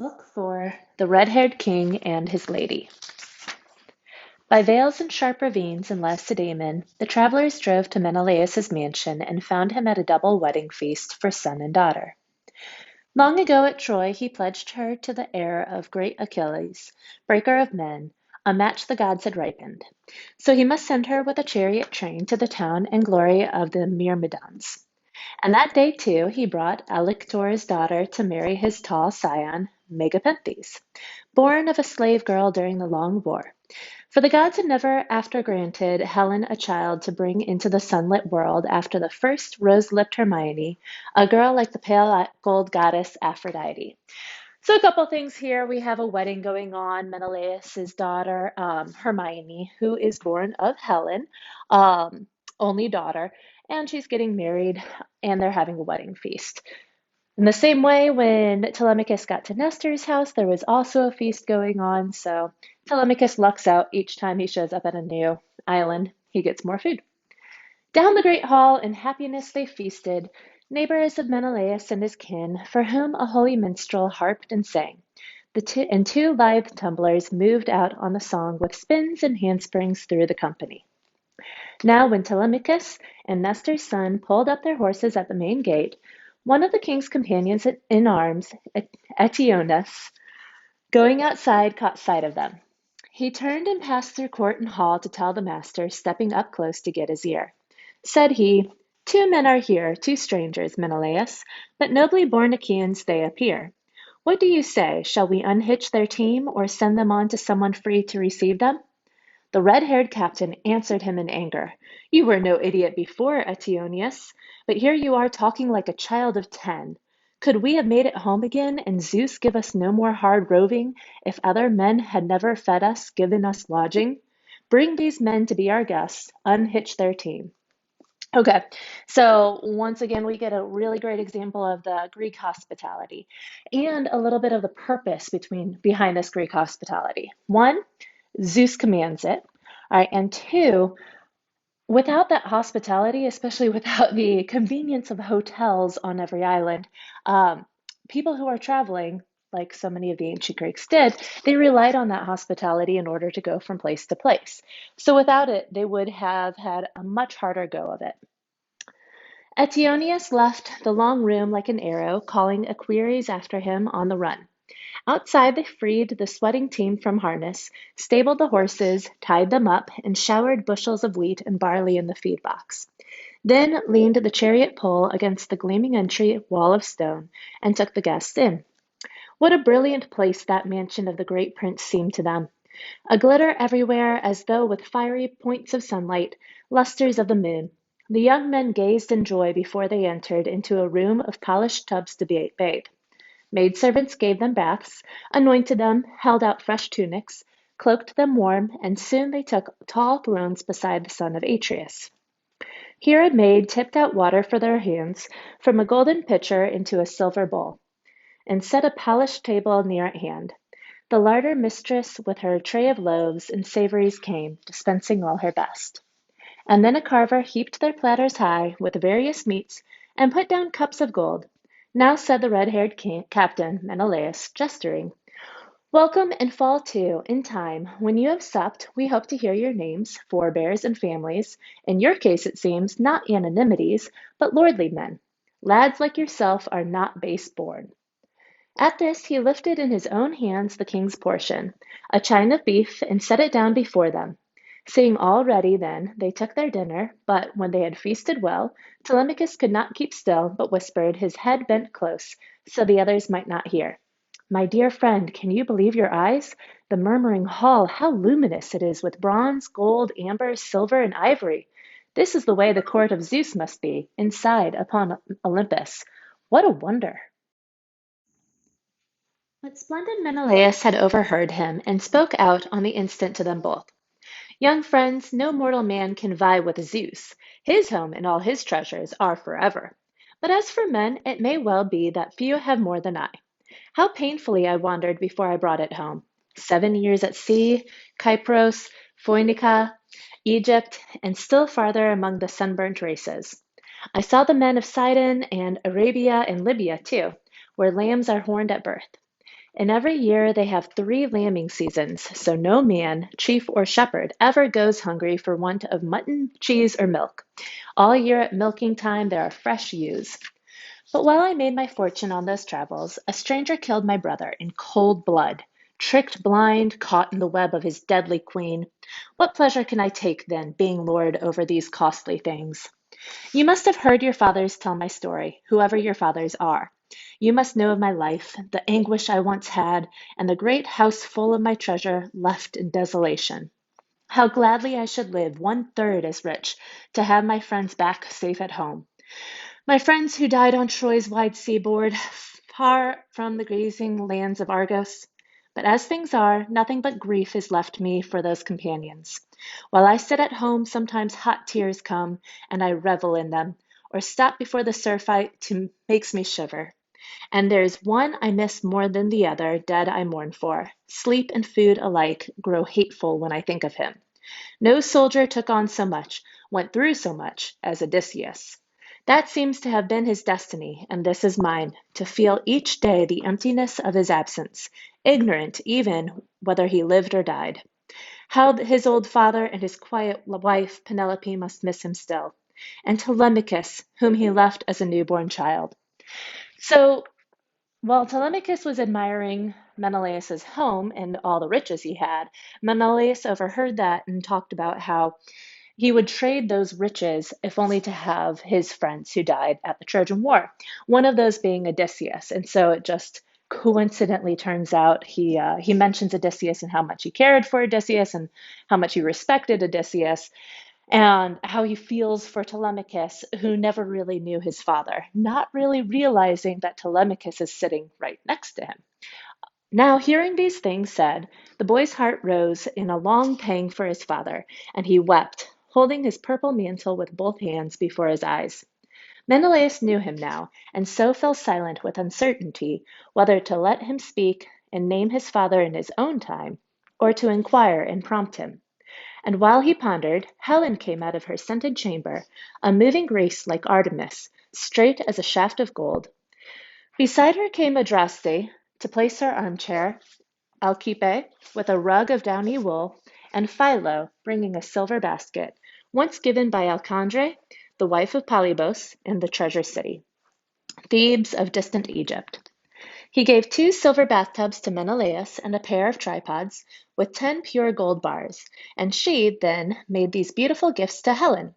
Book 4 The Red-Haired King and His Lady. By vales and sharp ravines in Lacedaemon, the travelers drove to Menelaus's mansion and found him at a double wedding feast for son and daughter. Long ago at Troy he pledged her to the heir of great Achilles, breaker of men, a match the gods had ripened. So he must send her with a chariot train to the town and glory of the Myrmidons. And that day, too, he brought Alector's daughter to marry his tall scion, Megapenthes, born of a slave girl during the long war. For the gods had never after granted Helen a child to bring into the sunlit world after the first rose-lipped Hermione, a girl like the pale gold goddess Aphrodite. So a couple things here. We have a wedding going on. Menelaus's daughter, Hermione, who is born of Helen, um, only daughter, and she's getting married, and they're having a wedding feast. In the same way, when Telemachus got to Nestor's house, there was also a feast going on. So Telemachus lucks out each time he shows up at a new island. He gets more food. Down the great hall in happiness they feasted, neighbors of Menelaus and his kin, for whom a holy minstrel harped and sang. And two lithe tumblers moved out on the song with spins and handsprings through the company. Now when Telemachus and Nestor's son pulled up their horses at the main gate, one of the king's companions in arms, Eteoneus, going outside, caught sight of them. He turned and passed through court and hall to tell the master, stepping up close to get his ear. Said he, "Two men are here, two strangers, Menelaus, but nobly born Achaeans they appear. What do you say? Shall we unhitch their team, or send them on to someone free to receive them?" The red-haired captain answered him in anger. "You were no idiot before, Eteoneus, but here you are talking like a child of 10. Could we have made it home again, and Zeus give us no more hard roving, if other men had never fed us, given us lodging? Bring these men to be our guests, unhitch their team." Okay, so once again, we get a really great example of the Greek hospitality and a little bit of the purpose behind this Greek hospitality. One, Zeus commands it. All right, and two, without that hospitality, especially without the convenience of hotels on every island, um, people who are traveling, like so many of the ancient Greeks did, they relied on that hospitality in order to go from place to place. So without it, they would have had a much harder go of it. Eteoneus left the long room like an arrow, calling equerries after him on the run. Outside they freed the sweating team from harness, stabled the horses, tied them up, and showered bushels of wheat and barley in the feed box. Then leaned the chariot pole against the gleaming entry wall of stone, and took the guests in. What a brilliant place that mansion of the great prince seemed to them! A glitter everywhere as though with fiery points of sunlight, lustres of the moon. The young men gazed in joy before they entered into a room of polished tubs to be bathed. Maidservants gave them baths, anointed them, held out fresh tunics, cloaked them warm, and soon they took tall thrones beside the son of Atreus. Here a maid tipped out water for their hands from a golden pitcher into a silver bowl, and set a polished table near at hand. The larder mistress with her tray of loaves and savories came, dispensing all her best. And then a carver heaped their platters high with various meats, and put down cups of gold. Now said the red-haired captain, Menelaus, gesturing, "Welcome and fall to, in time. When you have supped, we hope to hear your names, forebears, and families. In your case, it seems, not anonymities, but lordly men. Lads like yourself are not base born." At this he lifted in his own hands the king's portion, a chine of beef, and set it down before them. Seeing all ready, then, they took their dinner, but when they had feasted well, Telemachus could not keep still, but whispered, his head bent close, so the others might not hear. "My dear friend, can you believe your eyes? The murmuring hall, how luminous it is with bronze, gold, amber, silver, and ivory! This is the way the court of Zeus must be, inside, upon Olympus. What a wonder!" But splendid Menelaus had overheard him, and spoke out on the instant to them both. "Young friends, no mortal man can vie with Zeus. His home and all his treasures are forever. But as for men, it may well be that few have more than I. How painfully I wandered before I brought it home. 7 years at sea, Cypros, Phoenicia, Egypt, and still farther among the sunburnt races. I saw the men of Sidon and Arabia and Libya too, where lambs are horned at birth. In every year they have 3 lambing seasons, so no man, chief or shepherd, ever goes hungry for want of mutton, cheese, or milk. All year at milking time there are fresh ewes. But while I made my fortune on those travels, a stranger killed my brother in cold blood. Tricked blind, caught in the web of his deadly queen. What pleasure can I take, then, being lord over these costly things? You must have heard your fathers tell my story, whoever your fathers are. You must know of my life, the anguish I once had, and the great house full of my treasure left in desolation. How gladly I should live 1/3 as rich, to have my friends back safe at home. My friends who died on Troy's wide seaboard, far from the grazing lands of Argos. But as things are, nothing but grief is left me for those companions. While I sit at home, sometimes hot tears come, and I revel in them, or stop before the surfeit to makes me shiver. And there's one I miss more than the other, dead I mourn for. Sleep and food alike grow hateful when I think of him. No soldier took on so much, went through so much, as Odysseus. That seems to have been his destiny, and this is mine, to feel each day the emptiness of his absence, ignorant even whether he lived or died. How his old father and his quiet wife Penelope must miss him still, and Telemachus, whom he left as a newborn child. So while Telemachus was admiring Menelaus's home and all the riches he had, Menelaus overheard that and talked about how he would trade those riches if only to have his friends who died at the Trojan War, one of those being Odysseus. And so it just coincidentally turns out he mentions Odysseus and how much he cared for Odysseus and how much he respected Odysseus and how he feels for Telemachus, who never really knew his father, not really realizing that Telemachus is sitting right next to him. Now, hearing these things said, the boy's heart rose in a long pang for his father, and he wept, holding his purple mantle with both hands before his eyes. Menelaus knew him now, and so fell silent with uncertainty whether to let him speak and name his father in his own time, or to inquire and prompt him. And while he pondered, Helen came out of her scented chamber, a moving grace like Artemis, straight as a shaft of gold. Beside her came Adraste to place her armchair, Alcippe with a rug of downy wool, and Philo bringing a silver basket, once given by Alcandre, the wife of Polybos, in the treasure city, Thebes of distant Egypt. He gave 2 silver bathtubs to Menelaus and a pair of tripods with 10 pure gold bars, and she then made these beautiful gifts to Helen,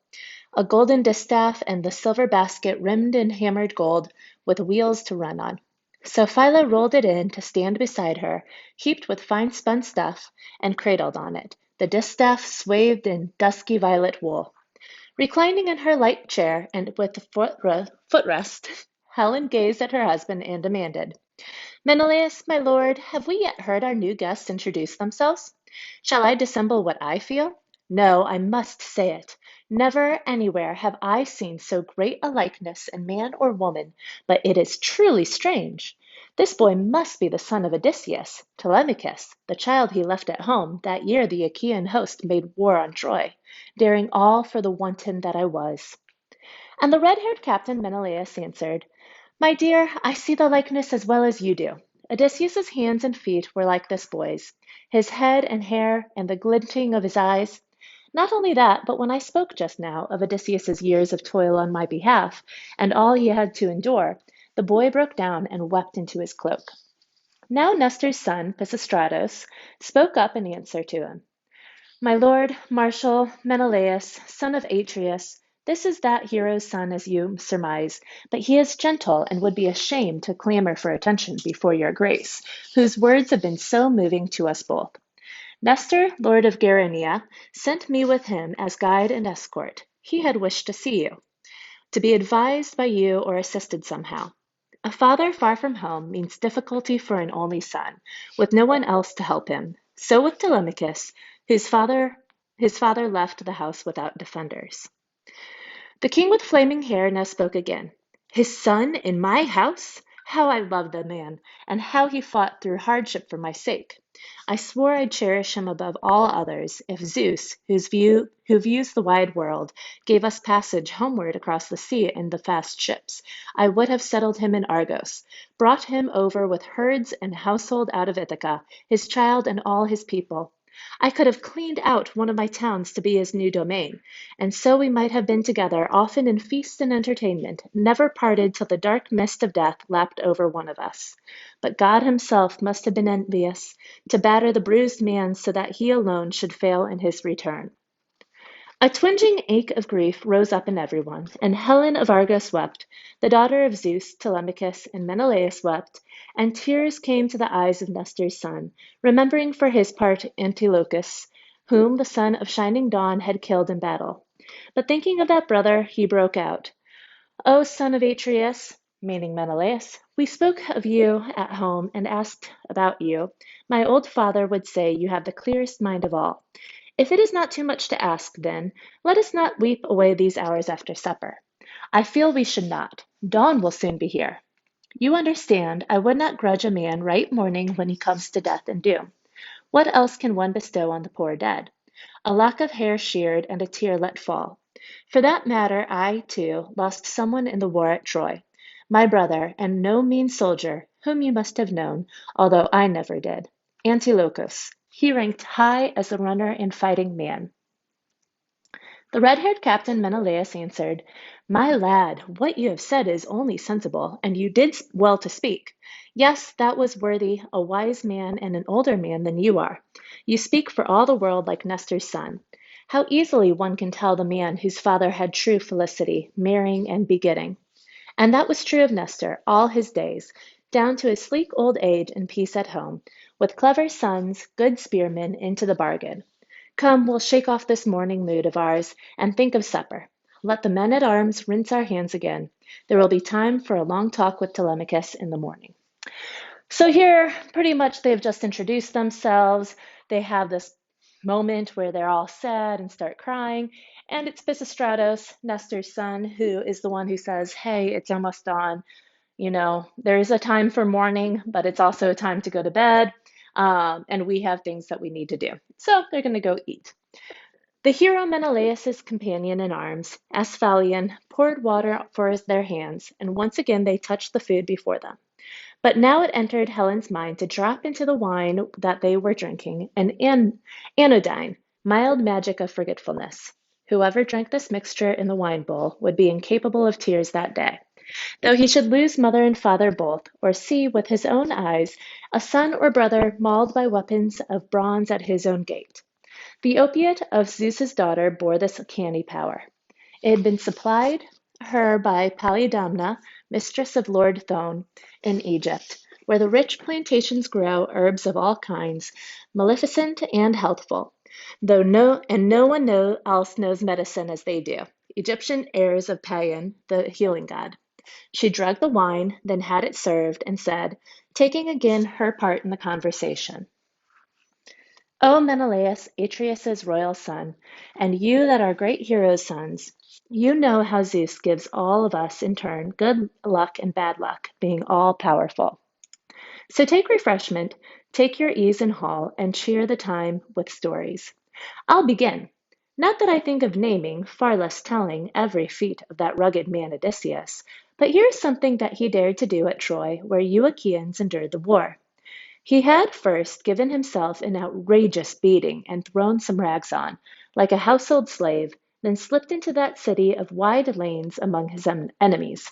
a golden distaff and the silver basket rimmed in hammered gold with wheels to run on. So Philo rolled it in to stand beside her, heaped with fine spun stuff, and cradled on it, the distaff swathed in dusky violet wool. Reclining in her light chair and with the footrest, Helen gazed at her husband and demanded, Menelaus, my lord, have we yet heard our new guests introduce themselves? Shall I dissemble what I feel? No, I must say it. Never anywhere have I seen so great a likeness in man or woman, but it is truly strange. This boy must be the son of Odysseus, Telemachus, the child he left at home that year the Achaean host made war on Troy, daring all for the wanton that I was. And the red-haired captain Menelaus answered, my dear, I see the likeness as well as you do. Odysseus's hands and feet were like this boy's, his head and hair and the glinting of his eyes. Not only that, but when I spoke just now of Odysseus's years of toil on my behalf and all he had to endure, the boy broke down and wept into his cloak. Now Nestor's son, Pisistratus, spoke up in answer to him. My lord, Marshal Menelaus, son of Atreus, this is that hero's son as you surmise, but he is gentle and would be ashamed to clamor for attention before your grace, whose words have been so moving to us both. Nestor, lord of Gerenia, sent me with him as guide and escort. He had wished to see you, to be advised by you or assisted somehow. A father far from home means difficulty for an only son, with no one else to help him. So with Telemachus, his father left the house without defenders. The king with flaming hair now spoke again. His son in my house? How I loved the man, and how he fought through hardship for my sake. I swore I'd cherish him above all others if Zeus, who views the wide world, gave us passage homeward across the sea in the fast ships. I would have settled him in Argos, brought him over with herds and household out of Ithaca, his child and all his people. I could have cleaned out one of my towns to be his new domain, and so we might have been together often in feast and entertainment, never parted till the dark mist of death lapped over one of us. But God himself must have been envious to batter the bruised man so that he alone should fail in his return. A twinging ache of grief rose up in everyone, and Helen of Argos wept, the daughter of Zeus, Telemachus, and Menelaus wept, and tears came to the eyes of Nestor's son, remembering for his part Antilochus, whom the son of shining dawn had killed in battle. But thinking of that brother, he broke out, O son of Atreus, meaning Menelaus, we spoke of you at home and asked about you. My old father would say you have the clearest mind of all. If it is not too much to ask, then, let us not weep away these hours after supper. I feel we should not. Dawn will soon be here. You understand, I would not grudge a man right mourning when he comes to death and doom. What else can one bestow on the poor dead? A lock of hair sheared and a tear let fall. For that matter, I, too, lost someone in the war at Troy. My brother, and no mean soldier, whom you must have known, although I never did. Antilochus. He ranked high as a runner and fighting man. The red-haired captain Menelaus answered, My lad, what you have said is only sensible, and you did well to speak. Yes, that was worthy, a wise man and an older man than you are. You speak for all the world like Nestor's son. How easily one can tell the man whose father had true felicity, marrying and begetting. And that was true of Nestor all his days, down to his sleek old age and peace at home, with clever sons, good spearmen into the bargain. Come, we'll shake off this morning mood of ours and think of supper. Let the men at arms rinse our hands again. There will be time for a long talk with Telemachus in the morning. So here, pretty much they've just introduced themselves. They have this moment where they're all sad and start crying. And it's Pisistratos, Nestor's son, who is the one who says, Hey, it's almost dawn. You know, there is a time for mourning, but it's also a time to go to bed. And we have things that we need to do. So they're going to go eat. The hero Menelaus's companion in arms, Asphalion, poured water for their hands, and once again they touched the food before them. But now it entered Helen's mind to drop into the wine that they were drinking an anodyne, mild magic of forgetfulness. Whoever drank this mixture in the wine bowl would be incapable of tears that day, though he should lose mother and father both, or see with his own eyes a son or brother mauled by weapons of bronze at his own gate. The opiate of Zeus's daughter bore this canny power. It had been supplied her by Polydamna, mistress of Lord Thone, in Egypt, where the rich plantations grow herbs of all kinds, maleficent and healthful, though no one else knows medicine as they do. Egyptian heirs of Paeon, the healing god. She drugged the wine, then had it served, and said, taking again her part in the conversation. O Menelaus, Atreus's royal son, and you that are great heroes' sons, you know how Zeus gives all of us in turn good luck and bad luck, being all powerful. So take refreshment, take your ease in hall, and cheer the time with stories. I'll begin. Not that I think of naming, far less telling, every feat of that rugged man Odysseus, but here's something that he dared to do at Troy, where you Achaeans endured the war. He had first given himself an outrageous beating and thrown some rags on, like a household slave, then slipped into that city of wide lanes among his enemies.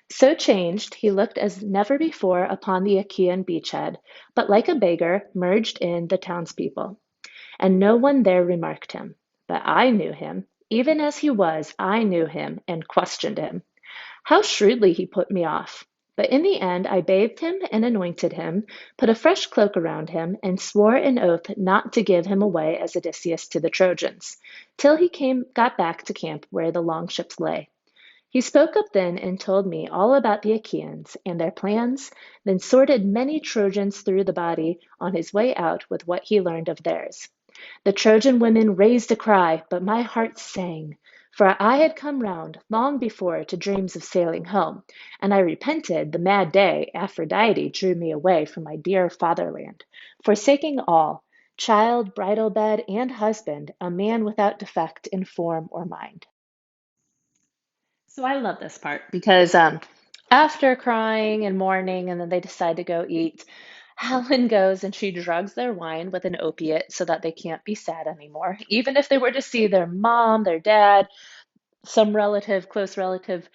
So changed, he looked as never before upon the Achaean beachhead, but like a beggar merged in the townspeople. And no one there remarked him. But I knew him. Even as he was, I knew him and questioned him. How shrewdly he put me off! But in the end I bathed him and anointed him, put a fresh cloak around him, and swore an oath not to give him away as Odysseus to the Trojans, till he got back to camp where the longships lay. He spoke up then and told me all about the Achaeans and their plans, then sorted many Trojans through the body on his way out with what he learned of theirs. The Trojan women raised a cry, but my heart sang, For I had come round long before to dreams of sailing home, and I repented the mad day Aphrodite drew me away from my dear fatherland, forsaking all, child, bridal bed, and husband, a man without defect in form or mind. So I love this part because after crying and mourning, and then they decide to go eat, Helen goes and she drugs their wine with an opiate so that they can't be sad anymore. Even if they were to see their mom, their dad, some relative, close relative,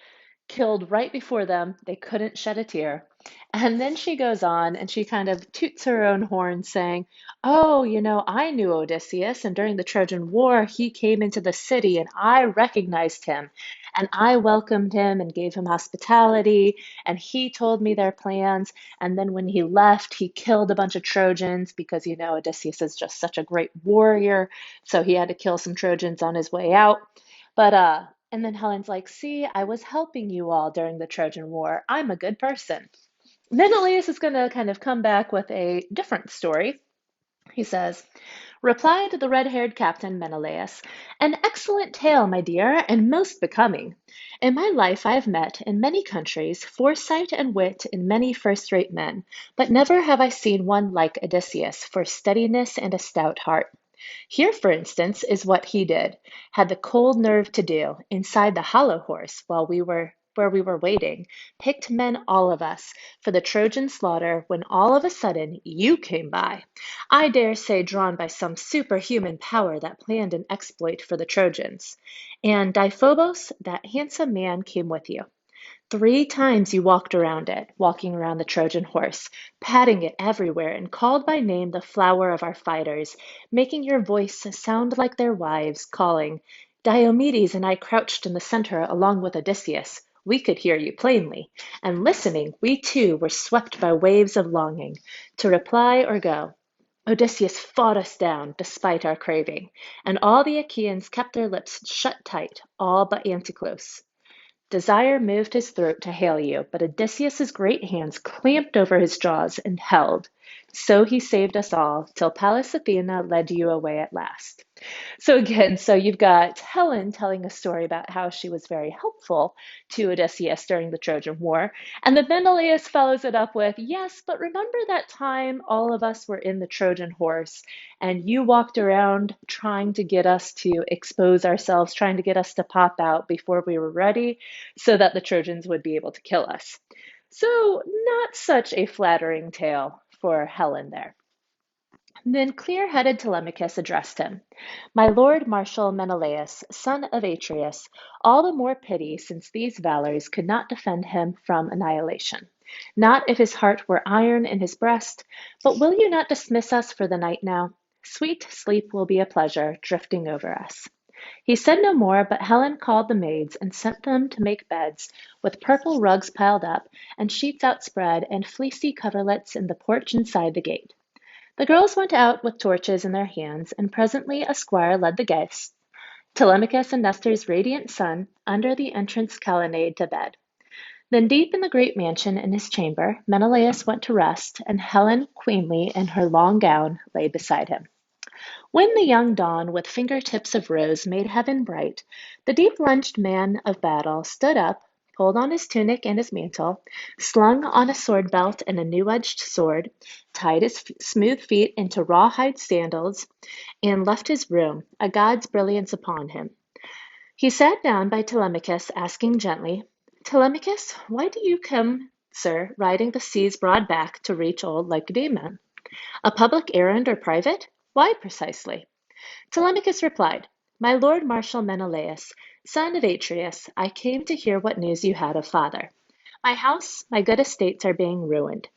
killed right before them. They couldn't shed a tear. And then she goes on and she kind of toots her own horn, saying, "Oh, I knew Odysseus, and during the Trojan War, he came into the city, and I recognized him, and I welcomed him and gave him hospitality, and he told me their plans. And then when he left, he killed a bunch of Trojans because, Odysseus is just such a great warrior, so he had to kill some Trojans on his way out. And then Helen's like, see, I was helping you all during the Trojan War. I'm a good person. Menelaus is going to kind of come back with a different story. He says, replied the red-haired captain Menelaus, an excellent tale, my dear, and most becoming. In my life I have met, in many countries, foresight and wit in many first-rate men, but never have I seen one like Odysseus for steadiness and a stout heart. Here, for instance, is what he did, had the cold nerve to do, inside the hollow horse, while we were where we were waiting, picked men all of us, for the Trojan slaughter, when all of a sudden you came by. I dare say drawn by some superhuman power that planned an exploit for the Trojans. And Deiphobos, that handsome man, came with you. 3 times you walked around it, walking around the Trojan horse, patting it everywhere, and called by name the flower of our fighters, making your voice sound like their wives, calling. Diomedes and I crouched in the center along with Odysseus. We could hear you plainly, and listening, we too were swept by waves of longing, to reply or go. Odysseus fought us down, despite our craving, and all the Achaeans kept their lips shut tight, all but Anticlus. Desire moved his throat to hail you, but Odysseus's great hands clamped over his jaws and held. So he saved us all, till Pallas Athena led you away at last. So you've got Helen telling a story about how she was very helpful to Odysseus during the Trojan War. And then Menelaus follows it up with, yes, but remember that time all of us were in the Trojan horse and you walked around trying to get us to expose ourselves, trying to get us to pop out before we were ready so that the Trojans would be able to kill us. So, not such a flattering tale for Helen there. Then clear-headed Telemachus addressed him. My lord Marshal Menelaus, son of Atreus, all the more pity since these valors could not defend him from annihilation. Not if his heart were iron in his breast, but will you not dismiss us for the night now? Sweet sleep will be a pleasure, drifting over us. He said no more, but Helen called the maids and sent them to make beds, with purple rugs piled up, and sheets outspread, and fleecy coverlets in the porch inside the gate. The girls went out with torches in their hands, and presently a squire led the guests, Telemachus and Nestor's radiant son, under the entrance colonnade to bed. Then deep in the great mansion in his chamber, Menelaus went to rest, and Helen, queenly, in her long gown, lay beside him. When the young dawn with finger-tips of rose made heaven bright, the deep-lunged man of battle stood up, pulled on his tunic and his mantle, slung on a sword-belt and a new-edged sword, tied his smooth feet into rawhide sandals, and left his room, a god's brilliance upon him. He sat down by Telemachus, asking gently, Telemachus, why do you come, sir, riding the sea's broad back to reach old Lacedaemon? A public errand or private? Why precisely? Telemachus replied, My lord Marshal Menelaus, son of Atreus, I came to hear what news you had of father. My house, my good estates are being ruined.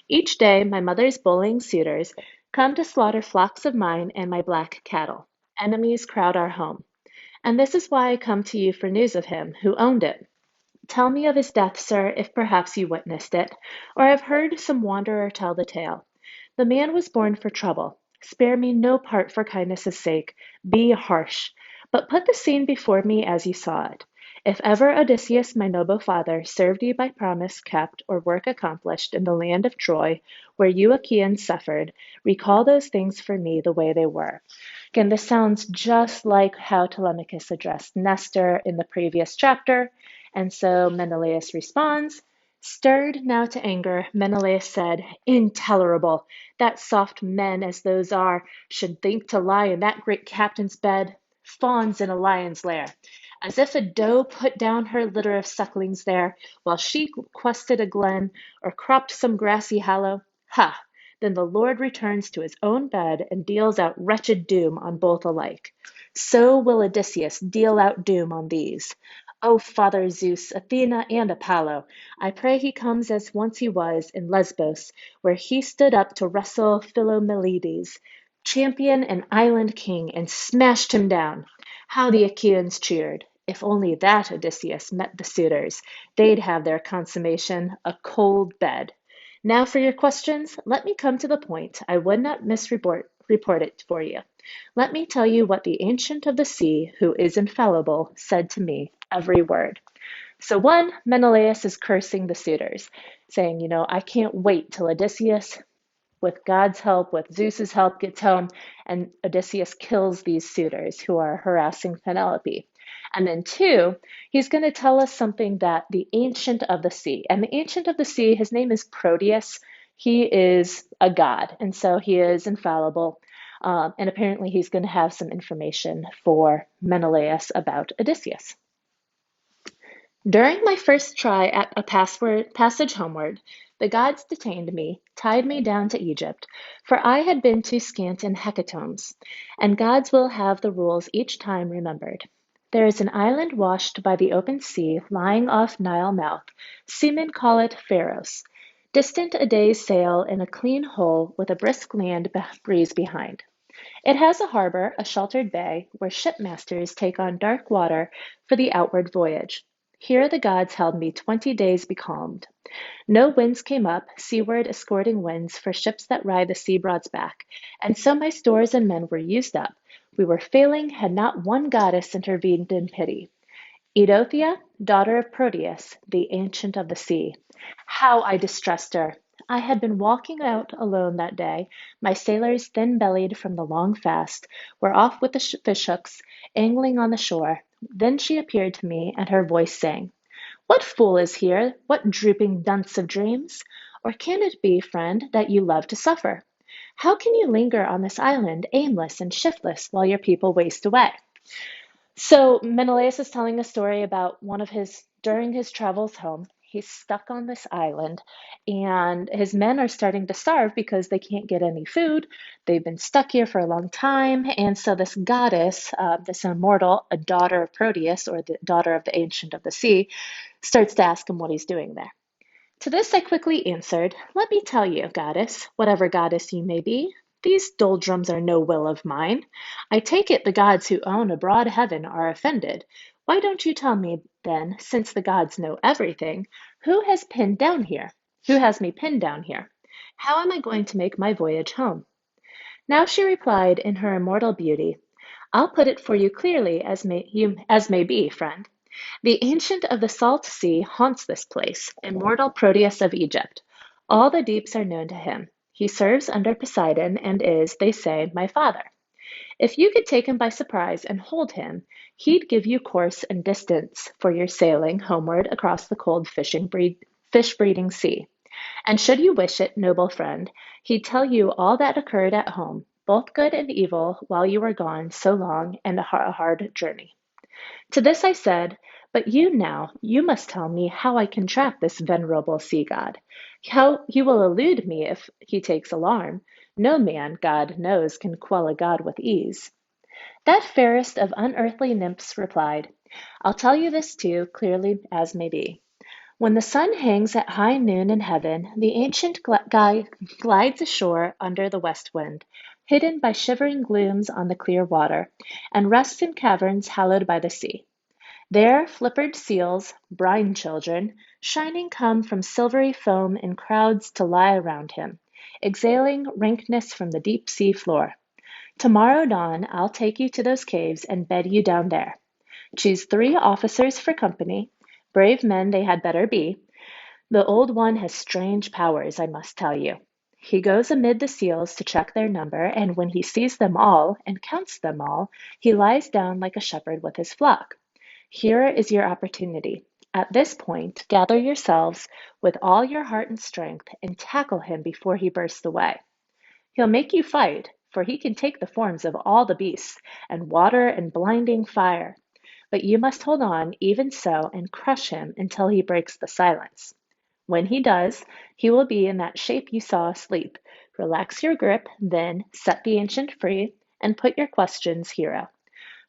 Each day my mother's bullying suitors come to slaughter flocks of mine and my black cattle. Enemies crowd our home. And this is why I come to you for news of him who owned it. Tell me of his death, sir, if perhaps you witnessed it, or have heard some wanderer tell the tale. The man was born for trouble. Spare me no part for kindness' sake. Be harsh, but put the scene before me as you saw it. If ever Odysseus, my noble father, served you by promise kept or work accomplished in the land of Troy, where you Achaeans suffered, recall those things for me the way they were. Again, this sounds just like how Telemachus addressed Nestor in the previous chapter. And so Menelaus responds, stirred now to anger, Menelaus said, intolerable, that soft men as those are should think to lie in that great captain's bed, fawns in a lion's lair, as if a doe put down her litter of sucklings there, while she quested a glen, or cropped some grassy hollow. Ha! Then the Lord returns to his own bed and deals out wretched doom on both alike. So will Odysseus deal out doom on these. O Father Zeus, Athena, and Apollo, I pray he comes as once he was in Lesbos, where he stood up to wrestle Philomelides, champion and island king, and smashed him down. How the Achaeans cheered! If only that Odysseus met the suitors, they'd have their consummation, a cold bed. Now for your questions, let me come to the point. I would not report it for you. Let me tell you what the Ancient of the Sea, who is infallible, said to me, every word. So one, Menelaus is cursing the suitors, saying, I can't wait till Odysseus with God's help, with Zeus's help, gets home, and Odysseus kills these suitors who are harassing Penelope. And then two, he's going to tell us something that the Ancient of the Sea, and the Ancient of the Sea, his name is Proteus. He is a god, and so he is infallible. And apparently he's going to have some information for Menelaus about Odysseus. During my first try at a passage homeward, the gods detained me, tied me down to Egypt, for I had been too scant in hecatombs, and gods will have the rules each time remembered. There is an island washed by the open sea, lying off Nile mouth. Seamen call it Pharos. Distant a day's sail in a clean hull with a brisk land breeze behind. It has a harbor, a sheltered bay, where shipmasters take on dark water for the outward voyage. Here the gods held me 20 days becalmed. No winds came up, seaward escorting winds for ships that ride the sea broad's back, and so my stores and men were used up. We were failing, had not one goddess intervened in pity. Eidothea, daughter of Proteus, the Ancient of the Sea. How I distressed her! I had been walking out alone that day. My sailors, thin-bellied from the long fast, were off with the fishhooks, angling on the shore. Then she appeared to me, and her voice sang, what fool is here? What drooping dunce of dreams? Or can it be, friend, that you love to suffer? How can you linger on this island, aimless and shiftless, while your people waste away? So Menelaus is telling a story about during his travels home. He's stuck on this island, and his men are starting to starve because they can't get any food. They've been stuck here for a long time, and so this goddess, this immortal, a daughter of Proteus, or the daughter of the Ancient of the Sea, starts to ask him what he's doing there. To this I quickly answered, let me tell you, goddess, whatever goddess you may be, these doldrums are no will of mine. I take it the gods who own a broad heaven are offended. Why don't you tell me, then, since the gods know everything, who has pinned down here? Who has me pinned down here? How am I going to make my voyage home? Now she replied in her immortal beauty, I'll put it for you clearly as may be, friend. The Ancient of the Salt Sea haunts this place, immortal Proteus of Egypt. All the deeps are known to him. He serves under Poseidon and is, they say, my father. If you could take him by surprise and hold him, he'd give you course and distance for your sailing homeward across the cold fish-breeding sea. And should you wish it, noble friend, he'd tell you all that occurred at home, both good and evil, while you were gone so long and a hard journey. To this I said, but you must tell me how I can trap this venerable sea god. How he will elude me if he takes alarm. No man, God knows, can quell a god with ease. That fairest of unearthly nymphs replied, I'll tell you this too, clearly as may be. When the sun hangs at high noon in heaven, the ancient guy glides ashore under the west wind, hidden by shivering glooms on the clear water, and rests in caverns hallowed by the sea. There flippered seals, brine children, shining come from silvery foam in crowds to lie around him, exhaling rankness from the deep sea floor. Tomorrow dawn I'll take you to those caves and bed you down there. Choose 3 officers for company, brave men they had better be. The old one has strange powers, I must tell you. He goes amid the seals to check their number, and when he sees them all and counts them all, he lies down like a shepherd with his flock. Here is your opportunity. At this point, gather yourselves with all your heart and strength and tackle him before he bursts away. He'll make you fight, for he can take the forms of all the beasts, and water and blinding fire. But you must hold on even so and crush him until he breaks the silence. When he does, he will be in that shape you saw asleep. Relax your grip, then set the ancient free, and put your questions, hero.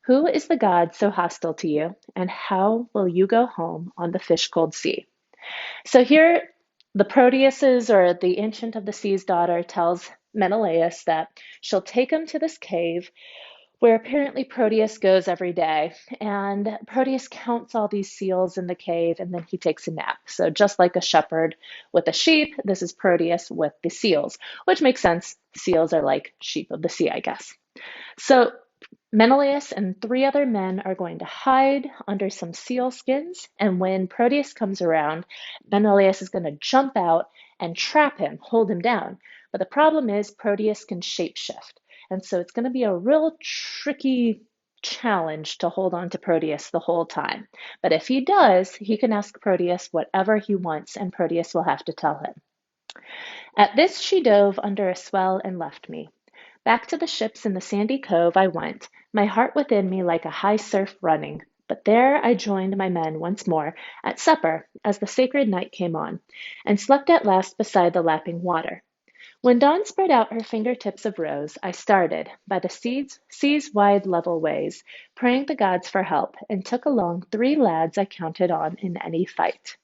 Who is the god so hostile to you, and how will you go home on the fish-cold sea? So here, the Proteus's or the Ancient of the Sea's daughter tells Menelaus that she'll take him to this cave where apparently Proteus goes every day. And Proteus counts all these seals in the cave and then he takes a nap. So just like a shepherd with a sheep, this is Proteus with the seals, which makes sense. Seals are like sheep of the sea, I guess. So Menelaus and three other men are going to hide under some seal skins, and when Proteus comes around, Menelaus is going to jump out and trap him, hold him down. But the problem is Proteus can shapeshift, and so it's going to be a real tricky challenge to hold on to Proteus the whole time. But if he does, he can ask Proteus whatever he wants, and Proteus will have to tell him. At this she dove under a swell and left me. Back to the ships in the sandy cove I went, my heart within me like a high surf running. But there I joined my men once more at supper as the sacred night came on, and slept at last beside the lapping water. When dawn spread out her fingertips of rose, I started, by the sea's wide level ways, praying the gods for help, and took along 3 lads I counted on in any fight.